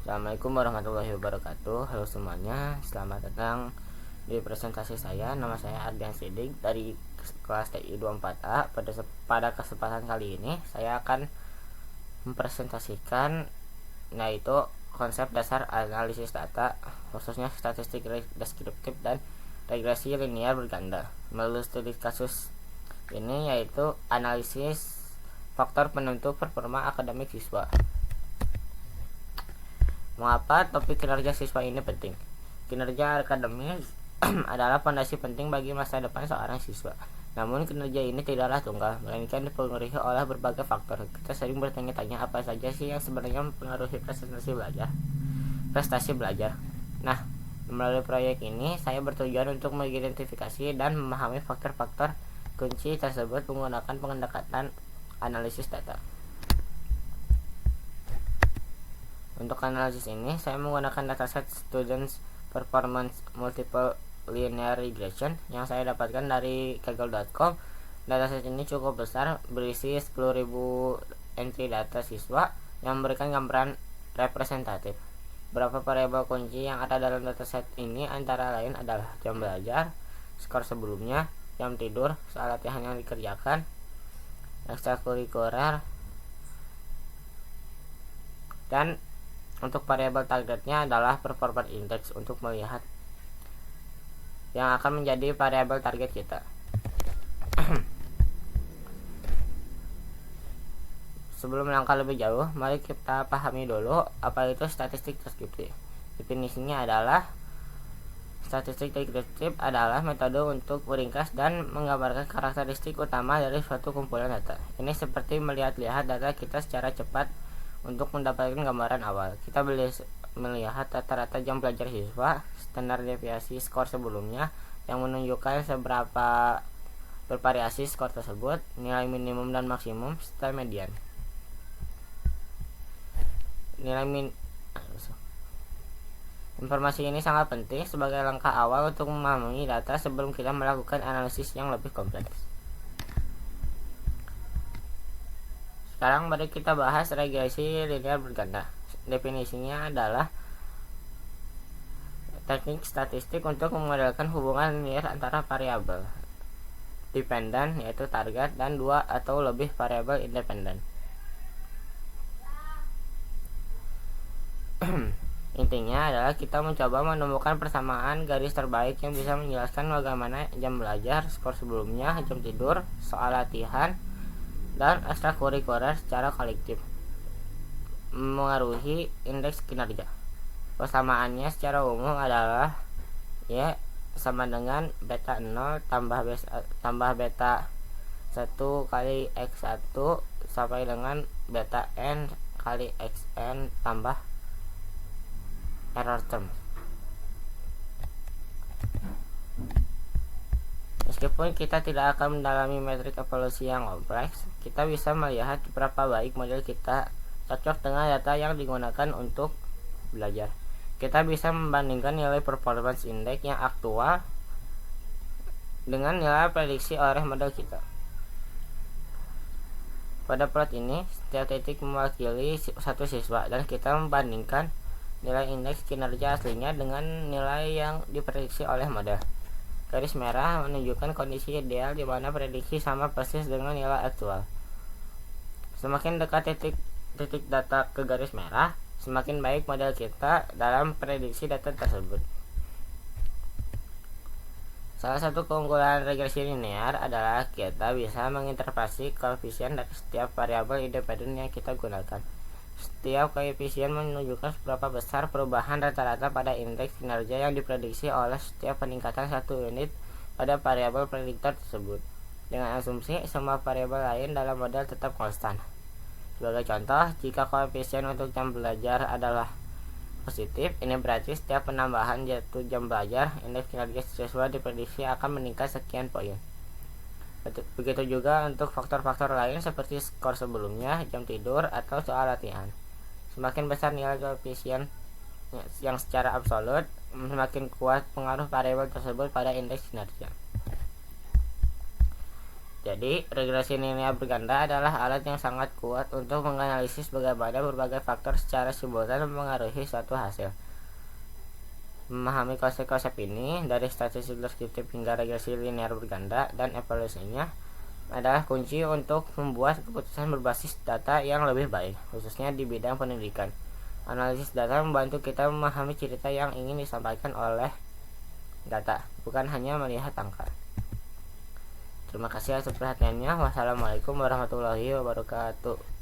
Assalamualaikum warahmatullahi wabarakatuh. Halo semuanya, selamat datang di presentasi saya. Nama saya Ardian Sidik dari kelas TI 24A. Pada kesempatan kali ini saya akan mempresentasikan yaitu konsep dasar analisis data, khususnya statistik deskriptif dan regresi linear berganda. Melalui studi kasus ini yaitu analisis faktor penentu performa akademik siswa. Mengapa topik kinerja siswa ini penting? Kinerja akademis adalah fondasi penting bagi masa depan seorang siswa. Namun kinerja ini tidaklah tunggal, melainkan dipengaruhi oleh berbagai faktor. Kita sering bertanya-tanya apa saja sih yang sebenarnya mempengaruhi prestasi belajar. Nah, melalui proyek ini saya bertujuan untuk mengidentifikasi dan memahami faktor-faktor kunci tersebut menggunakan pendekatan analisis data. Untuk analisis ini, saya menggunakan dataset Students Performance Multiple Linear Regression yang saya dapatkan dari kaggle.com. Dataset ini cukup besar, berisi 10.000 entry data siswa yang memberikan gambaran representatif. Beberapa variabel kunci yang ada dalam dataset ini antara lain adalah jam belajar, skor sebelumnya, jam tidur, soal latihan yang dikerjakan, ekstrakurikuler, dan untuk variabel targetnya adalah performance index untuk melihat yang akan menjadi variabel target kita. Sebelum melangkah lebih jauh, mari kita pahami dulu apa itu statistik deskriptif. Definisinya adalah statistik deskriptif adalah metode untuk meringkas dan menggambarkan karakteristik utama dari suatu kumpulan data. Ini seperti melihat-lihat data kita secara cepat untuk mendapatkan gambaran awal. Kita melihat rata-rata jam belajar siswa, standar deviasi skor sebelumnya yang menunjukkan seberapa bervariasi skor tersebut, nilai minimum dan maksimum, serta median. Informasi ini sangat penting sebagai langkah awal untuk memahami data sebelum kita melakukan analisis yang lebih kompleks. Sekarang mari kita bahas regresi linear berganda. Definisinya adalah teknik statistik untuk memodelkan hubungan linear antara variabel dependen yaitu target dan dua atau lebih variabel independen. Intinya adalah kita mencoba menemukan persamaan garis terbaik yang bisa menjelaskan bagaimana jam belajar, skor sebelumnya, jam tidur, soal latihan, dan ekstrakurikuler secara kolektif mengaruhi indeks kinerja. Persamaannya secara umum adalah Y sama dengan beta 0 tambah beta 1 kali X1 sampai dengan beta N kali XN tambah error term. Meskipun kita tidak akan mendalami metrik evaluasi yang kompleks, kita bisa melihat berapa baik model kita cocok dengan data yang digunakan untuk belajar. Kita bisa membandingkan nilai performance index yang aktual dengan nilai prediksi oleh model kita. Pada plot ini, setiap titik mewakili satu siswa dan kita membandingkan nilai indeks kinerja aslinya dengan nilai yang diprediksi oleh model. Garis merah menunjukkan kondisi ideal di mana prediksi sama persis dengan nilai aktual. Semakin dekat titik data ke garis merah, semakin baik model kita dalam prediksi data tersebut. Salah satu keunggulan regresi linear adalah kita bisa menginterpretasi koefisien dari setiap variabel independen yang kita gunakan. Setiap koefisien menunjukkan seberapa besar perubahan rata-rata pada indeks kinerja yang diprediksi oleh setiap peningkatan satu unit pada variabel prediktor tersebut, dengan asumsi semua variabel lain dalam model tetap konstan. Sebagai contoh, jika koefisien untuk jam belajar adalah positif, ini berarti setiap penambahan jatuh jam belajar, indeks kinerja siswa diprediksi akan meningkat sekian poin. Begitu juga untuk faktor-faktor lain seperti skor sebelumnya, jam tidur, atau soal latihan. Semakin besar nilai koefisien yang secara absolut, semakin kuat pengaruh variabel tersebut pada indeks kinerja. Jadi, regresi linear berganda adalah alat yang sangat kuat untuk menganalisis bagaimana berbagai faktor secara simultan mempengaruhi suatu hasil. Memahami konsep-konsep ini, dari statistik deskriptif hingga regresi linear berganda dan evaluasinya, adalah kunci untuk membuat keputusan berbasis data yang lebih baik, khususnya di bidang pendidikan. Analisis data membantu kita memahami cerita yang ingin disampaikan oleh data, bukan hanya melihat angka. Terima kasih atas perhatiannya. Wassalamualaikum warahmatullahi wabarakatuh.